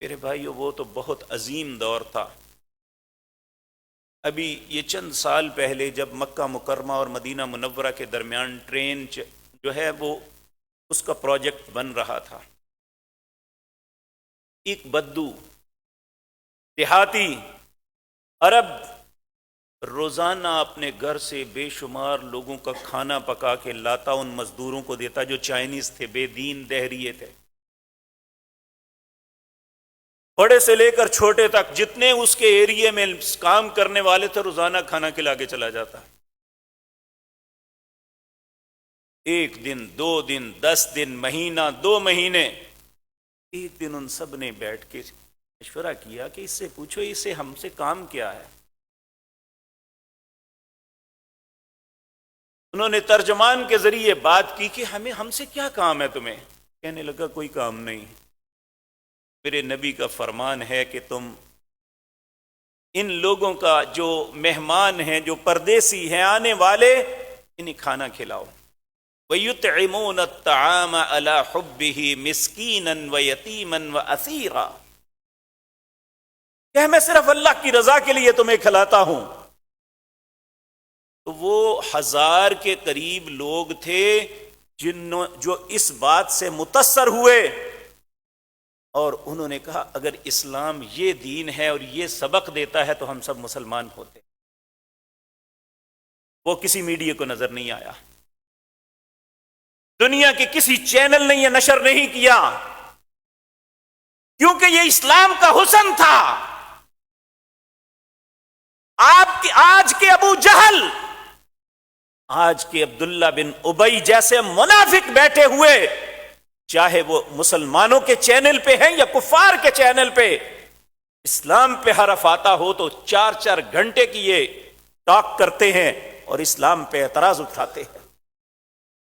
میرے بھائیو وہ تو بہت عظیم دور تھا۔ ابھی یہ چند سال پہلے جب مکہ مکرمہ اور مدینہ منورہ کے درمیان ٹرین جو ہے وہ اس کا پروجیکٹ بن رہا تھا، ایک بدو دیہاتی عرب روزانہ اپنے گھر سے بے شمار لوگوں کا کھانا پکا کے لاتا، ان مزدوروں کو دیتا جو چائنیز تھے، بے دین دہریے تھے، بڑے سے لے کر چھوٹے تک جتنے اس کے ایریے میں کام کرنے والے تھے روزانہ کھانا کھلا کے چلا جاتا۔ ایک دن، 2 دن، 10 دن، مہینہ، 2 مہینے، ایک دن ان سب نے بیٹھ کے مشورہ کیا کہ اس سے پوچھو اسے ہم سے کام کیا ہے۔ انہوں نے ترجمان کے ذریعے بات کی کہ ہم سے کیا کام ہے تمہیں؟ کہنے لگا کوئی کام نہیں، میرے نبی کا فرمان ہے کہ تم ان لوگوں کا جو مہمان ہیں، جو پردیسی ہیں، آنے والے، انہیں کھانا کھلاؤ۔ وَيُطْعِمُونَ الطَّعَامَ عَلَى حُبِّهِ مِسْكِينًا وَيَتِيمًا وَأَسِيرًا، کہ میں صرف اللہ کی رضا کے لیے تمہیں کھلاتا ہوں۔ تو وہ 1000 کے قریب لوگ تھے جو اس بات سے متاثر ہوئے، اور انہوں نے کہا اگر اسلام یہ دین ہے اور یہ سبق دیتا ہے تو ہم سب مسلمان ہوتے۔ وہ کسی میڈیا کو نظر نہیں آیا، دنیا کے کسی چینل نے یہ نشر نہیں کیا، کیونکہ یہ اسلام کا حسن تھا۔ آج کے ابو جہل، آج کے عبداللہ بن ابی جیسے منافق بیٹھے ہوئے، چاہے وہ مسلمانوں کے چینل پہ ہیں یا کفار کے چینل پہ، اسلام پہ حرف آتا ہو تو 4 گھنٹے کی یہ ٹاک کرتے ہیں اور اسلام پہ اعتراض اٹھاتے ہیں۔